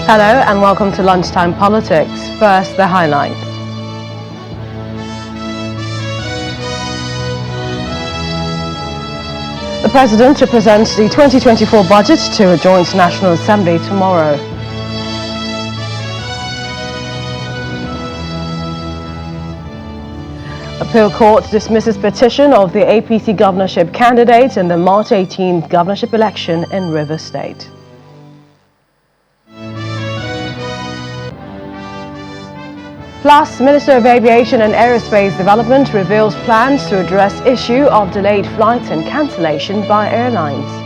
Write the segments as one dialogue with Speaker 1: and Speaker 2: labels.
Speaker 1: Hello and welcome to Lunchtime Politics. First, the highlights. The President to present the 2024 budget to a joint National Assembly tomorrow. Appeal Court dismisses petition of the APC governorship candidate in the March 18th governorship election in Rivers State. Plus, Minister of Aviation and Aerospace Development reveals plans to address issue of delayed flights and cancellation by airlines.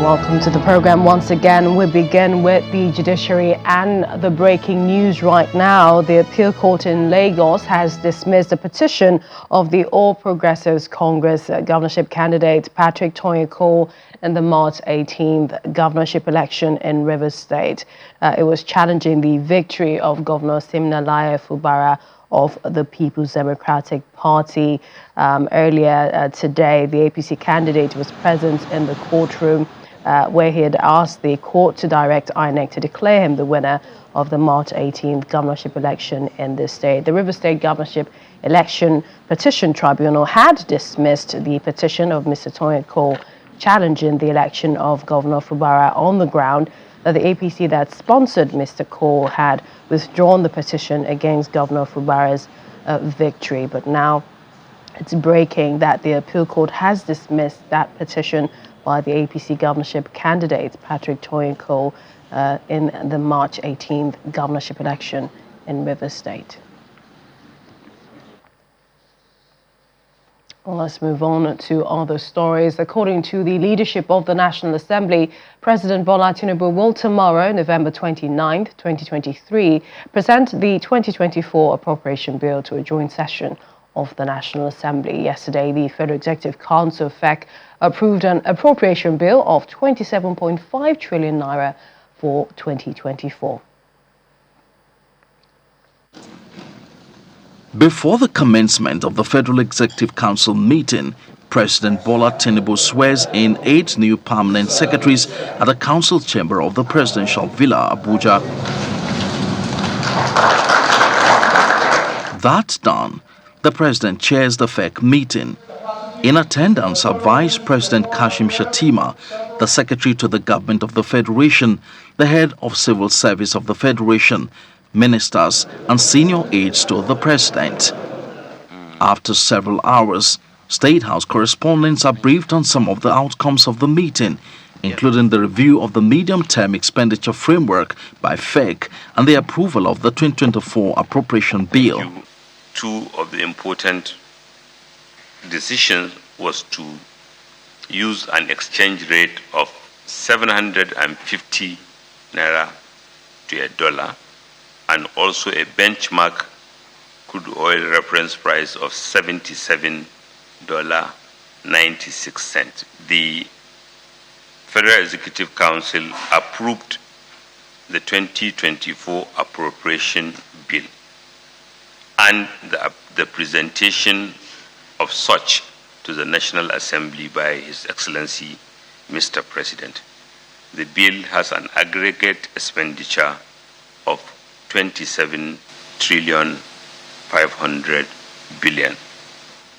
Speaker 1: Welcome to the program once again. We begin with the judiciary and the breaking news right now. The Appeal Court in Lagos has dismissed the petition of the All Progressives Congress governorship candidate Patrick Toyin in the March 18th governorship election in Rivers State. It was challenging the victory of Governor Siminalayi Fubara of the People's Democratic Party. Earlier today, the APC candidate was present in the courtroom where he had asked the court to direct INEC to declare him the winner of the March 18th governorship election in the state. The Rivers State Governorship Election Petition Tribunal had dismissed the petition of Mr. Toyin challenging the election of Governor Fubara on the ground that the APC that sponsored Mr. Cole had withdrawn the petition against Governor Fubara's victory. But now it's breaking that the Appeal Court has dismissed that petition by the APC governorship candidate Patrick Toyin in the March 18th governorship election in Rivers State. Well, let's move on to other stories. According to the leadership of the National Assembly, President Bola Tinubu will tomorrow, November 29th, 2023, present the 2024 appropriation bill to a joint session of the National Assembly. Yesterday, the Federal Executive Council, FEC, approved an appropriation bill of 27.5 trillion naira for 2024.
Speaker 2: Before the commencement of the Federal Executive Council meeting, President Bola Tinubu swears in 8 new permanent secretaries at the council chamber of the Presidential Villa, Abuja. That done, the President chairs the FEC meeting. In attendance are Vice President Kashim Shettima, the Secretary to the Government of the Federation, the Head of Civil Service of the Federation, ministers and senior aides to the President. After several hours, State House correspondents are briefed on some of the outcomes of the meeting, including the review of the medium-term expenditure framework by FEC and the approval of the 2024 appropriation bill.
Speaker 3: Two of the important decisions was to use an exchange rate of 750 naira to a dollar and also a benchmark crude oil reference price of $77.96. The Federal Executive Council approved the 2024 appropriation bill and the presentation of such to the National Assembly by His Excellency, Mr. President. The bill has an aggregate expenditure of 27 trillion 500 billion.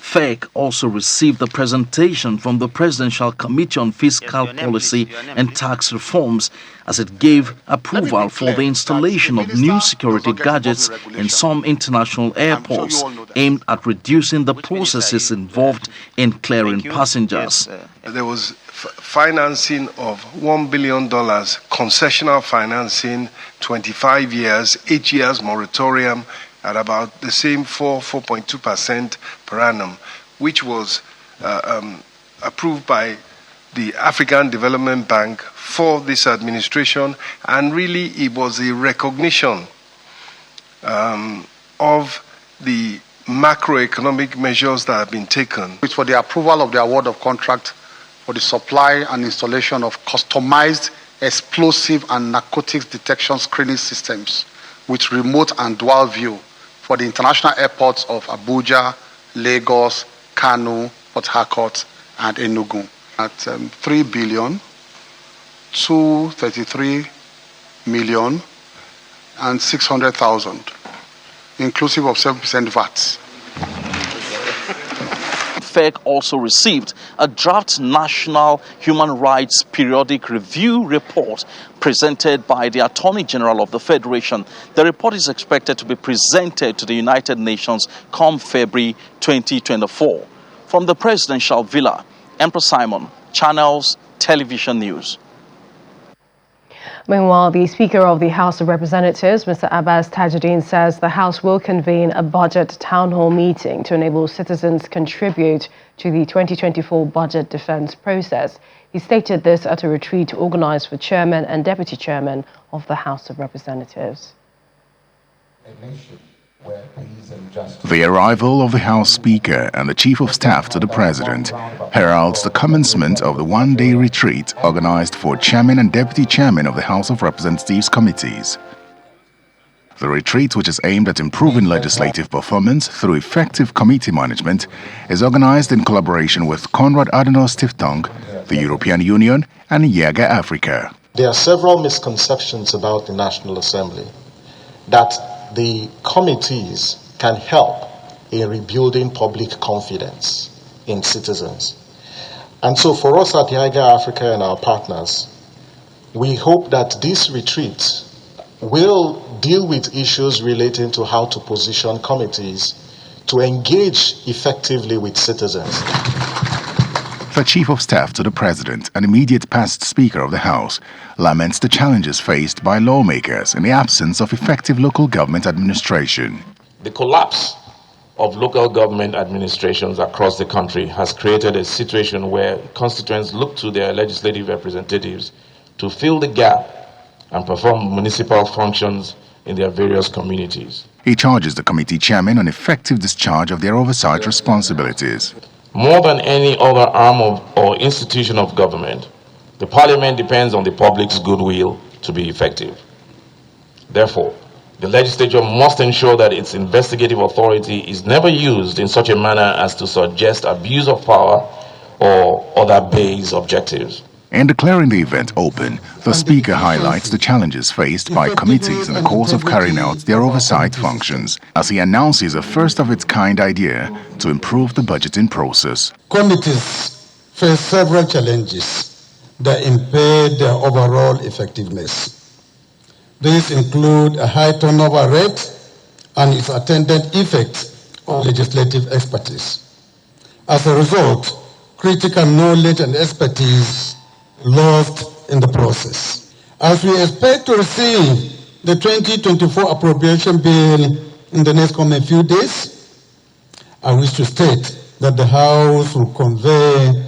Speaker 2: FEC also received the presentation from the Presidential Committee on Fiscal Policy and Tax Reforms as it gave approval for the installation of new security gadgets in some international airports aimed at reducing the processes involved in clearing passengers.
Speaker 4: There was financing of $1 billion, concessional financing, 25 years, 8 years moratorium, at about the same 4.2% per annum, which was approved by the African Development Bank for this administration, and really it was a recognition of the macroeconomic measures that have been taken.
Speaker 5: It's for the approval of the award of contract for the supply and installation of customized explosive and narcotics detection screening systems with remote and dual view for the international airports of Abuja, Lagos, Kano, Port Harcourt, and Enugu at 3 billion, 233 million, and 600,000, inclusive of 7% VAT.
Speaker 2: FEC also received a draft National Human Rights Periodic Review report presented by the Attorney General of the Federation. The report is expected to be presented to the United Nations come February 2024. From the Presidential Villa, Emperor Simon, Channels Television News.
Speaker 1: Meanwhile, the Speaker of the House of Representatives, Mr. Abbas Tajuddin, says the House will convene a budget town hall meeting to enable citizens contribute to the 2024 budget defense process. He stated this at a retreat organised for Chairman and Deputy Chairman of the House of Representatives.
Speaker 6: The arrival of the House Speaker and the Chief of Staff to the President heralds the commencement of the one-day retreat organized for Chairman and Deputy Chairman of the House of Representatives committees. The retreat, which is aimed at improving legislative performance through effective committee management, is organized in collaboration with Konrad Adenauer Stiftung, the European Union, and Yaga Africa.
Speaker 7: There are several misconceptions about the National Assembly that the committees can help in rebuilding public confidence in citizens. And so for us at Yaga Africa and our partners, we hope that this retreat will deal with issues relating to how to position committees to engage effectively with citizens.
Speaker 6: The Chief of Staff to the President and immediate past Speaker of the House laments the challenges faced by lawmakers in the absence of effective local government administration.
Speaker 8: The collapse of local government administrations across the country has created a situation where constituents look to their legislative representatives to fill the gap and perform municipal functions in their various communities.
Speaker 6: He charges the committee chairman on effective discharge of their oversight responsibilities.
Speaker 8: More than any other arm or institution of government, the Parliament depends on the public's goodwill to be effective. Therefore, the legislature must ensure that its investigative authority is never used in such a manner as to suggest abuse of power or other base objectives.
Speaker 6: In declaring the event open, the Speaker highlights the challenges faced by committees in the course of carrying out their oversight functions, as he announces a first-of-its-kind idea to improve the budgeting process.
Speaker 9: Committees face several challenges that impair their overall effectiveness. These include a high turnover rate and its attendant effect on legislative expertise. As a result, critical knowledge and expertise lost in the process. As we expect to receive the 2024 appropriation bill in the next coming few days, I wish to state that the House will convene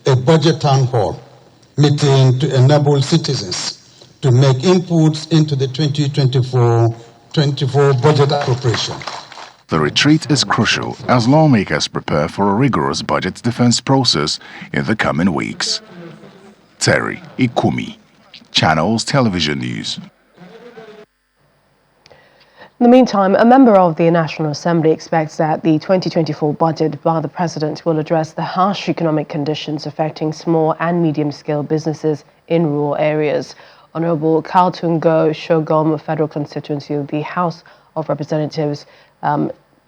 Speaker 9: a budget town hall meeting to enable citizens to make inputs into the 2024 budget appropriation.
Speaker 6: The retreat is crucial as lawmakers prepare for a rigorous budget defense process in the coming weeks. Terry Ikumi, Channels Television News.
Speaker 1: In the meantime, a member of the National Assembly expects that the 2024 budget by the President will address the harsh economic conditions affecting small and medium-scale businesses in rural areas. Honorable Kaltungo Shogom Federal Constituency of the House of Representatives,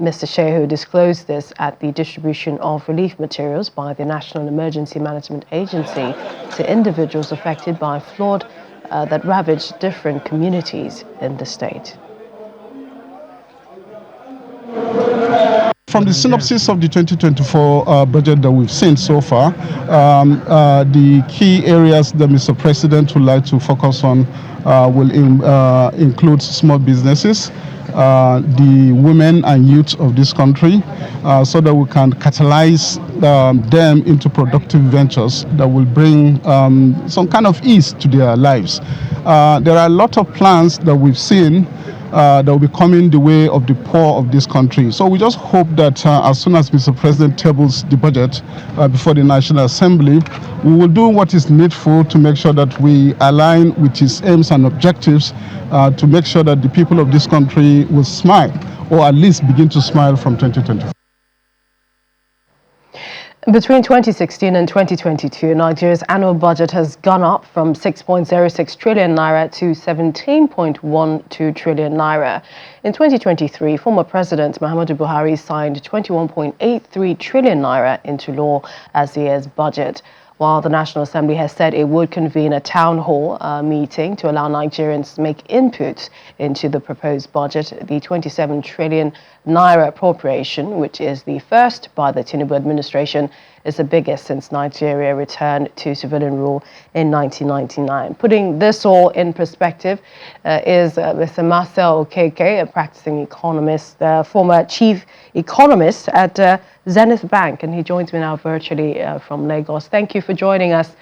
Speaker 1: Mr. Shehu disclosed this at the distribution of relief materials by the National Emergency Management Agency to individuals affected by flood that ravaged different communities in the state.
Speaker 10: From the synopsis of the 2024 budget that we've seen so far, the key areas that Mr. President would like to focus on will include small businesses, the women and youth of this country, so that we can catalyze them into productive ventures that will bring some kind of ease to their lives. There are a lot of plans that we've seen that will be coming the way of the poor of this country. So we just hope that as soon as Mr. President tables the budget before the National Assembly, we will do what is needful to make sure that we align with his aims and objectives to make sure that the people of this country will smile, or at least begin to smile from 2024.
Speaker 1: Between 2016 and 2022, Nigeria's annual budget has gone up from 6.06 trillion naira to 17.12 trillion naira. In 2023, former President Muhammadu Buhari signed 21.83 trillion naira into law as the year's budget, while the National Assembly has said it would convene a town hall meeting to allow Nigerians to make inputs into the proposed budget. The 27 trillion naira appropriation, which is the first by the Tinubu administration, is the biggest since Nigeria returned to civilian rule in 1999. Putting this all in perspective is Mr. Marcel Okeke, a practicing economist, former chief economist at Zenith Bank, and he joins me now virtually from Lagos. Thank you for joining us.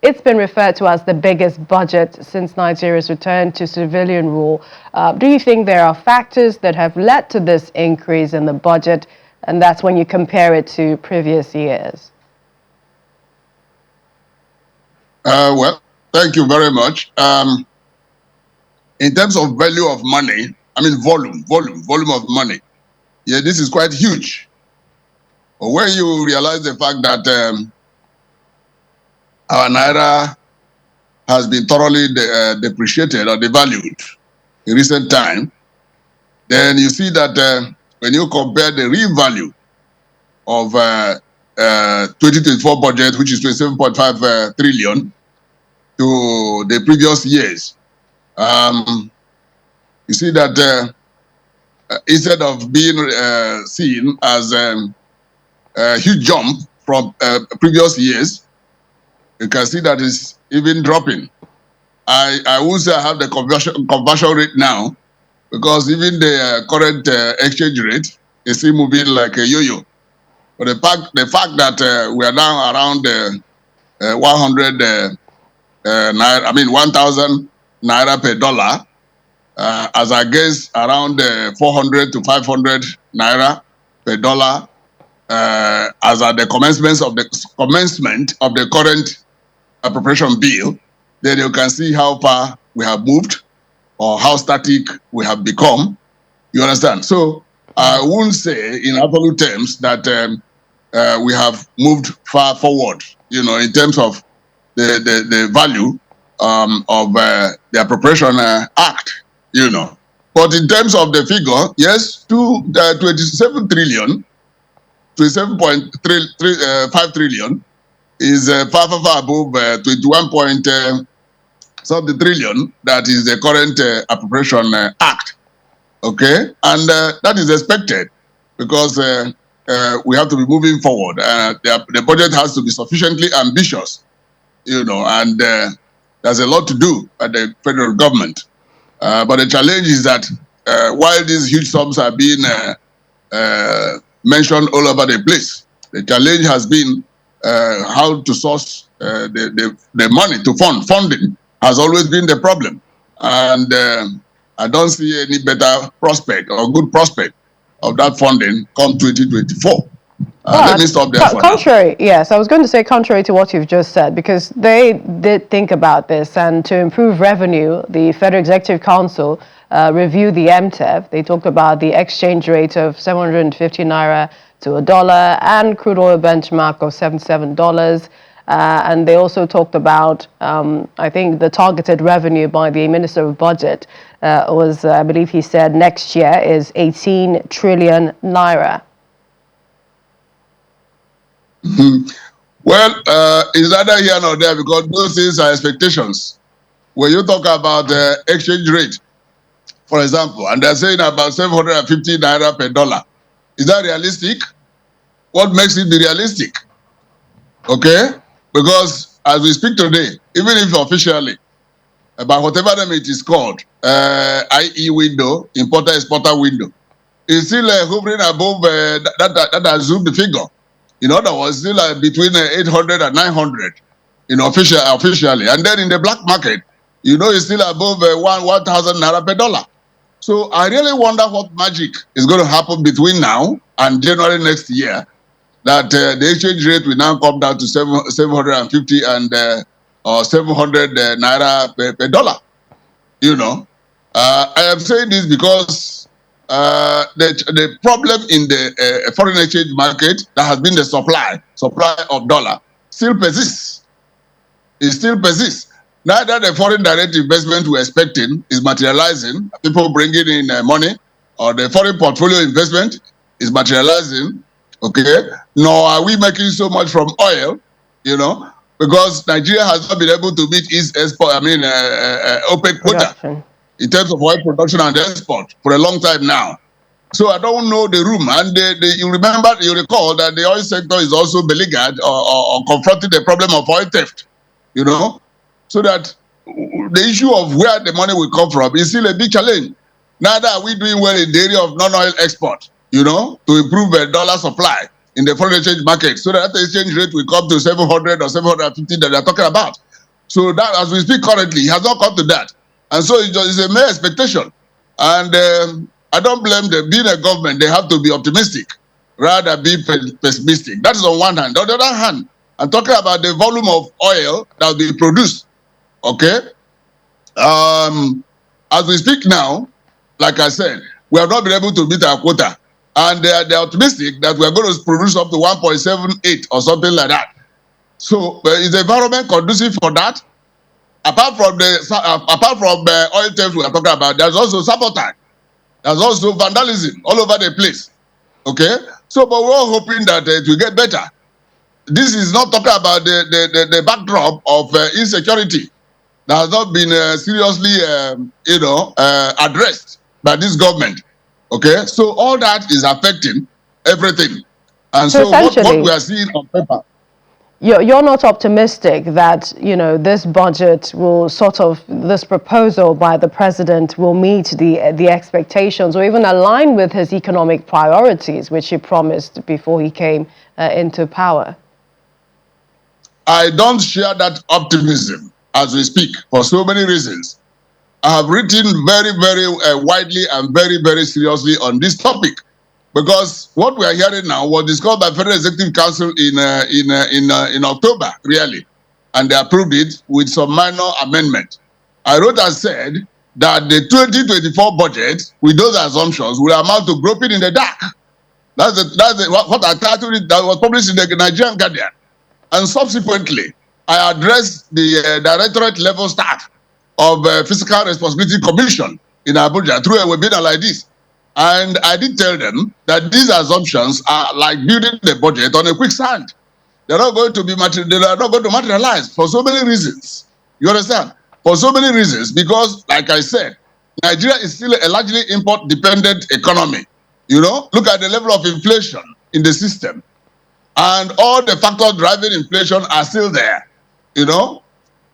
Speaker 1: It's been referred to as the biggest budget since Nigeria's return to civilian rule. Do you think there are factors that have led to this increase in the budget, and that's when you compare it to previous years?
Speaker 11: Well, thank you very much. In terms of value of money, I mean volume of money, yeah, this is quite huge. But when you realize the fact that our naira has been thoroughly depreciated or devalued in recent time, then you see that when you compare the real value of 2024 budget, which is 27.5 trillion, to the previous years, you see that instead of being seen as a huge jump from previous years, you can see that it's even dropping. I would say I have the conversion rate now, because even the current exchange rate is still moving like a yo-yo. But the fact that we are now around 100 naira, I mean 1,000 naira per dollar, as against around 400 to 500 naira per dollar, as at the commencement of the current appropriation bill, then you can see how far we have moved or how static we have become. You understand? So I wouldn't say in absolute terms that we have moved far forward, you know, in terms of the value of the Appropriation Act, you know. But in terms of the figure, yes, 27 trillion, 27.5 trillion is far above 21 something trillion that is the current Appropriation Act. Okay, and that is expected because we have to be moving forward. The budget has to be sufficiently ambitious, you know, and there's a lot to do at the federal government. But the challenge is that while these huge sums are being mentioned all over the place, the challenge has been how to source the money to funding has always been the problem. And I don't see any better prospect or good prospect of that funding come 2024. Let me stop there for
Speaker 1: contrary, now. Yes, I was going to say contrary to what you've just said, because they did think about this, and to improve revenue, the Federal Executive Council reviewed the MTEF. They talked about the exchange rate of 750 naira to a dollar and crude oil benchmark of $77. And they also talked about, I think, the targeted revenue by the Minister of Budget was, I believe he said, next year is 18 trillion naira.
Speaker 11: Well, it's neither here nor there, because those things are expectations. When you talk about the exchange rate, for example, and they're saying about 750 naira per dollar, is that realistic? What makes it be realistic? Okay? Because as we speak today, even if officially, about whatever name it is called, IE window, importer-exporter window, it's still hovering above that assumed the figure. In other words, still between 800 and 900, you know, officially. And then in the black market, you know, it's still above 1,000 naira per dollar. So I really wonder what magic is going to happen between now and January next year, that the exchange rate will now come down to 750 and or 700 naira per dollar. You know, I am saying this because the problem in the foreign exchange market that has been the supply of dollar still persists. It still persists. Neither the foreign direct investment we're expecting is materializing, people bringing in money, or the foreign portfolio investment is materializing, okay? Nor are we making so much from oil, you know, because Nigeria has not been able to meet its export, OPEC quota in terms of oil production and export for a long time now. So I don't know the room. And you recall that the oil sector is also beleaguered or confronting the problem of oil theft, you know, so that the issue of where the money will come from is still a big challenge. Neither are we doing well in the area of non-oil export, you know, to improve the dollar supply in the foreign exchange market, so that the exchange rate will come to 700 or 750 that they're talking about. So that, as we speak currently, it has not come to that. And so it's a mere expectation. And I don't blame them. Being a government, they have to be optimistic rather than be pessimistic. That is on one hand. On the other hand, I'm talking about the volume of oil that will be produced. Okay? As we speak now, like I said, we have not been able to meet our quota. And they're optimistic that we're going to produce up to 1.78 or something like that. So is the environment conducive for that? Apart from oil theft we are talking about, there's also sabotage. There's also vandalism all over the place. Okay? So, but we're all hoping that it will get better. This is not talking about the backdrop of insecurity that has not been seriously, addressed by this government. Okay? So all that is affecting everything. And so what we are seeing on paper.
Speaker 1: You're not optimistic that, you know, this budget will this proposal by the president will meet the expectations or even align with his economic priorities, which he promised before he came into power?
Speaker 11: I don't share that optimism as we speak for so many reasons. I have written very, very widely and very, very seriously on this topic. Because what we are hearing now was discussed by Federal Executive Council in October, really, and they approved it with some minor amendment. I wrote and said that the 2024 budget, with those assumptions, will amount to groping in the dark. That's what I titled it. That was published in the Nigerian Guardian. And subsequently, I addressed the directorate level staff of Fiscal Responsibility Commission in Abuja through a webinar like this. And I did tell them that these assumptions are like building the budget on a quicksand. They're not going to materialize for so many reasons. You understand? For so many reasons, because, like I said, Nigeria is still a largely import-dependent economy. You know, look at the level of inflation in the system. And all the factors driving inflation are still there. You know,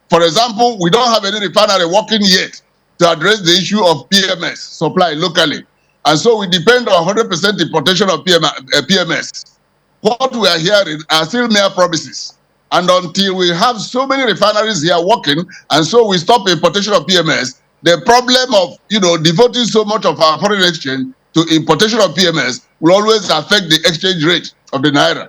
Speaker 11: for example, we don't have any refinery working yet to address the issue of PMS, supply locally. And so we depend on 100% importation of PMS. What we are hearing are still mere promises. And until we have so many refineries here working, and so we stop importation of PMS, the problem of, you know, devoting so much of our foreign exchange to importation of PMS will always affect the exchange rate of the naira.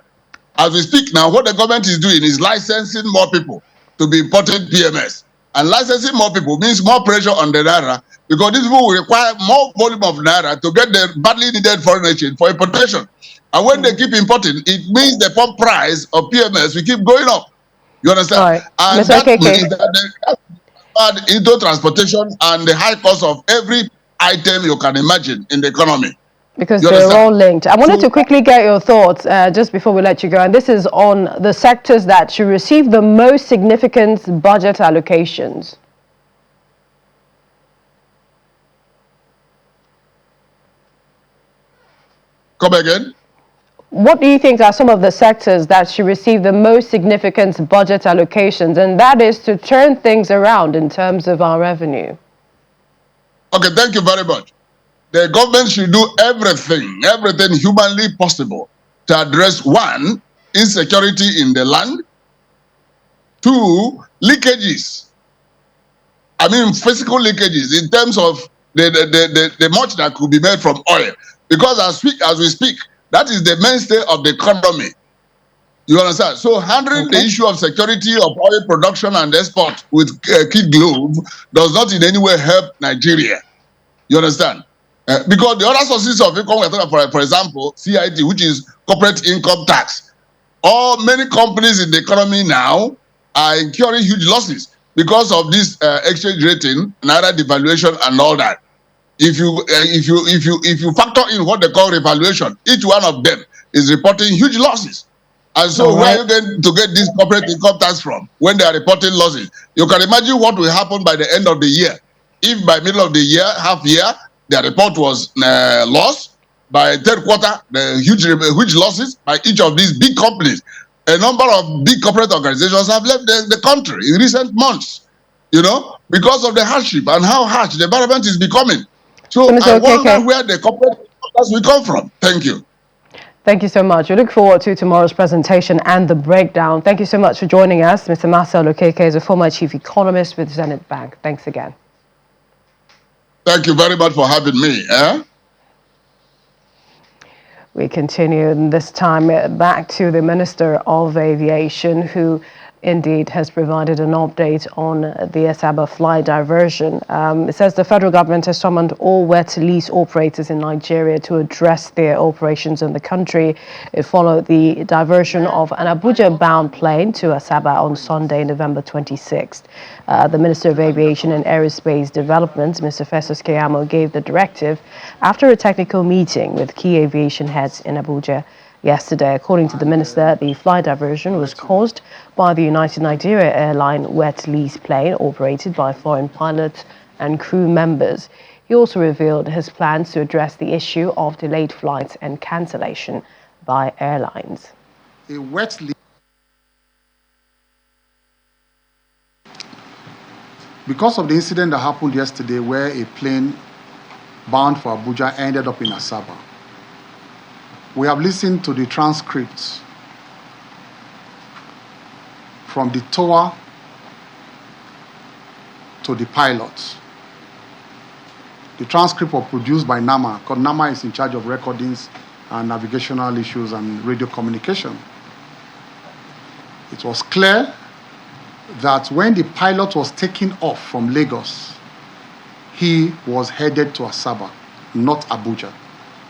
Speaker 11: As we speak now, what the government is doing is licensing more people to be importing PMS. And licensing more people means more pressure on the naira, because these people will require more volume of naira to get the badly needed foreign exchange for importation. And when they keep importing, it means the pump price of PMS will keep going up. You understand?
Speaker 1: Right.
Speaker 11: And that means that add into transportation and the high cost of every item you can imagine in the economy.
Speaker 1: Because they're all linked. I wanted to quickly get your thoughts just before we let you go. And this is on the sectors that should receive the most significant budget allocations.
Speaker 11: Come again?
Speaker 1: What do you think are some of the sectors that should receive the most significant budget allocations? And that is to turn things around in terms of our revenue.
Speaker 11: Okay, thank you very much. The government should do everything humanly possible to address, one, insecurity in the land, two, leakages. I mean, physical leakages in terms of the much that could be made from oil. Because as we speak, that is the mainstay of the economy. You understand? So handling the issue of security of oil production and export with kid glove does not in any way help Nigeria. You understand? Because the other sources of income we're talking about, for example, CIT, which is corporate income tax. Many companies in the economy now are incurring huge losses because of this exchange rating, naira devaluation, and all that. If you factor in what they call revaluation, each one of them is reporting huge losses. And so where are you going to get this corporate income tax from when they are reporting losses? You can imagine what will happen by the end of the year. If by middle of the year, half year, their report was lost, by third quarter, the huge losses by each of these big companies. A number of big corporate organizations have left the country in recent months, because of the hardship and how harsh the environment is becoming. So I wonder where the corporate tax will come from. Thank you.
Speaker 1: Thank you so much. We look forward to tomorrow's presentation and the breakdown. Thank you so much for joining us. Mr. Marcel Okeke is a former chief economist with Zenith Bank. Thanks again.
Speaker 11: Thank you very much for having me.
Speaker 1: We continue this time back to the Minister of Aviation, who indeed has provided an update on the Asaba flight diversion. It says the federal government has summoned all wet lease operators in Nigeria to address their operations in the country. It followed the diversion of an Abuja-bound plane to Asaba on Sunday, November 26th. The Minister of Aviation and Aerospace Development, Mr. Festus Keyamo, gave the directive after a technical meeting with key aviation heads in Abuja yesterday. According to the minister, the flight diversion was caused by the United Nigeria Airline wet lease plane operated by foreign pilots and crew members. He also revealed his plans to address the issue of delayed flights and cancellation by airlines.
Speaker 5: A wet lease. Because of the incident that happened yesterday where a plane bound for Abuja ended up in Asaba, we have listened to the transcripts from the tower to the pilots. The transcript was produced by NAMA, because NAMA is in charge of recordings and navigational issues and radio communication. It was clear that when the pilot was taking off from Lagos, he was headed to Asaba, not Abuja,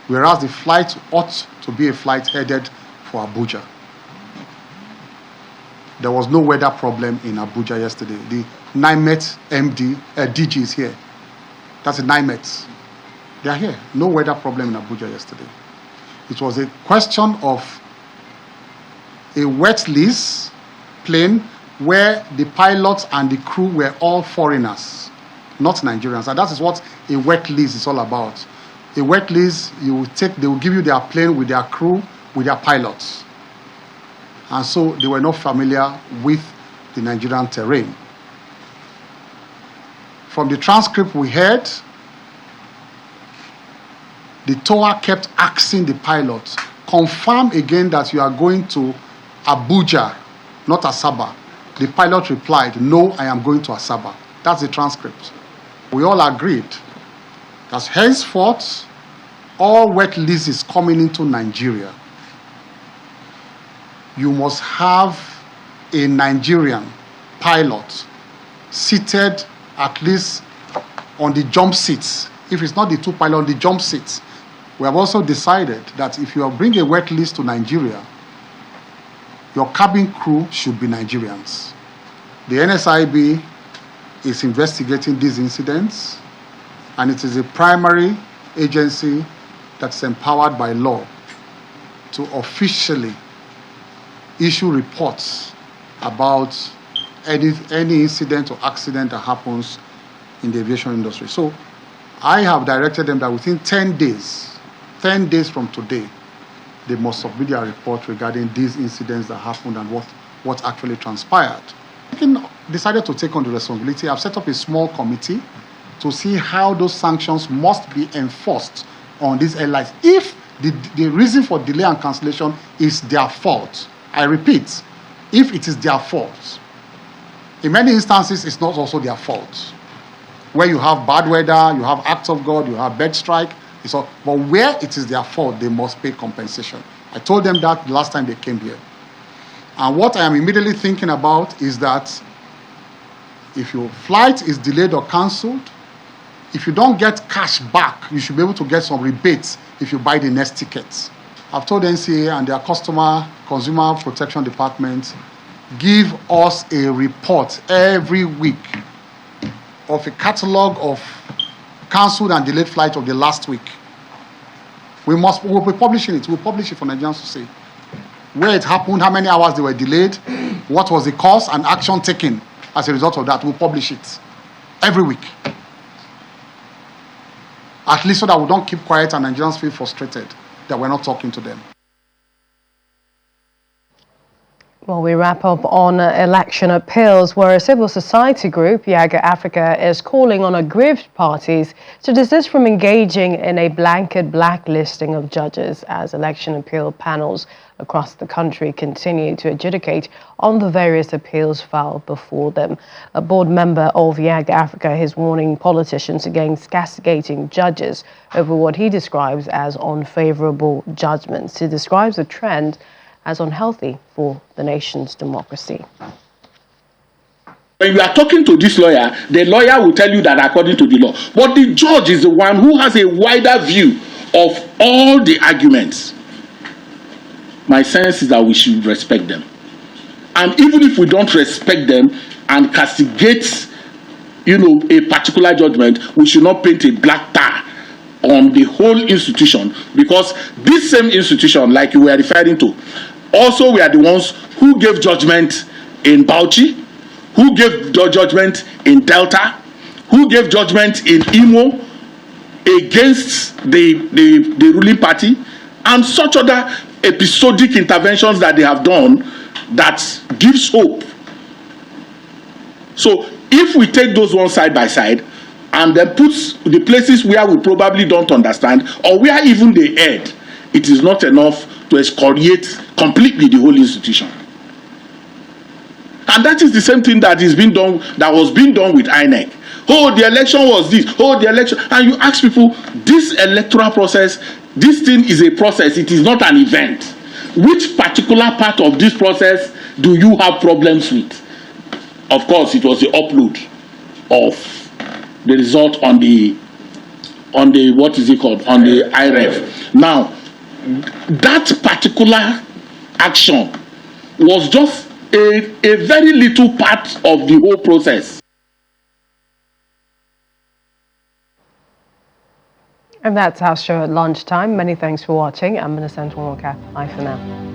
Speaker 5: whereas the flight ought to be a flight headed for Abuja. There was no weather problem in Abuja yesterday. The NIMET DG is here. That's the NIMET. They are here. No weather problem in Abuja yesterday. It was a question of a wet lease plane where the pilots and the crew were all foreigners, not Nigerians. And that is what a wet lease is all about. A wet lease, they will give you their plane with their crew, with their pilots. And so they were not familiar with the Nigerian terrain. From the transcript we heard, the tower kept asking the pilot, confirm again that you are going to Abuja, not Asaba. The pilot replied, no, I am going to Asaba. That's the transcript. We all agreed that henceforth, all wet leases coming into Nigeria, you must have a Nigerian pilot seated at least on the jump seats. If it's not the two pilots, on the jump seats. We have also decided that if you bring a wet lease to Nigeria, your cabin crew should be Nigerians. The NSIB is investigating these incidents, and it is a primary agency that's empowered by law to officially issue reports about any incident or accident that happens in the aviation industry. So I have directed them that within 10 days from today, they must submit their report regarding these incidents that happened and what actually transpired. I decided to take on the responsibility. I've set up a small committee to see how those sanctions must be enforced on these airlines. If the reason for delay and cancellation is their fault, I repeat, if it is their fault, in many instances, it's not also their fault. where you have bad weather, you have acts of God, you have bird strike. But where it is their fault, they must pay compensation. I told them that the last time they came here. And what I am immediately thinking about is that if your flight is delayed or cancelled, if you don't get cash back, you should be able to get some rebates if you buy the next tickets. I've told NCA and their Consumer Protection Department, give us a report every week of a catalog of cancelled and delayed flights of the last week. We'll be publishing it. We'll publish it for Nigerians to see where it happened, how many hours they were delayed, what was the cause, and action taken as a result of that. We'll publish it every week. At least so that we don't keep quiet and Nigerians feel frustrated that we're not talking to them.
Speaker 1: Well, we wrap up on election appeals, where a civil society group, Yaga Africa, is calling on aggrieved parties to desist from engaging in a blanket blacklisting of judges as election appeal panels across the country continue to adjudicate on the various appeals filed before them. A board member of Yaga Africa is warning politicians against castigating judges over what he describes as unfavorable judgments. He describes the trend as unhealthy for the nation's democracy.
Speaker 12: When you are talking to this lawyer, the lawyer will tell you that according to the law. But the judge is the one who has a wider view of all the arguments. My sense is that we should respect them. And even if we don't respect them and castigate, a particular judgment, we should not paint a black tar on the whole institution, because this same institution, like you were referring to, also we are the ones who gave judgment in Bauchi, who gave judgment in Delta, who gave judgment in Imo against the ruling party, and such other episodic interventions that they have done that gives hope. So if we take those ones side by side and then put the places where we probably don't understand or where even they erred, it is not enough to excoriate completely the whole institution. And that is the same thing that is being done, that was being done with INEC. Oh, the election was this. Oh, the election. And you ask people, this electoral process, this thing is a process. It is not an event. Which particular part of this process do you have problems with? Of course, it was the upload of the result on the what is it called, on the IREF. Now, that particular action was just a very little part of the whole process.
Speaker 1: And that's our show at lunchtime. Many thanks for watching. I'm Innocent Wonka. Bye for now.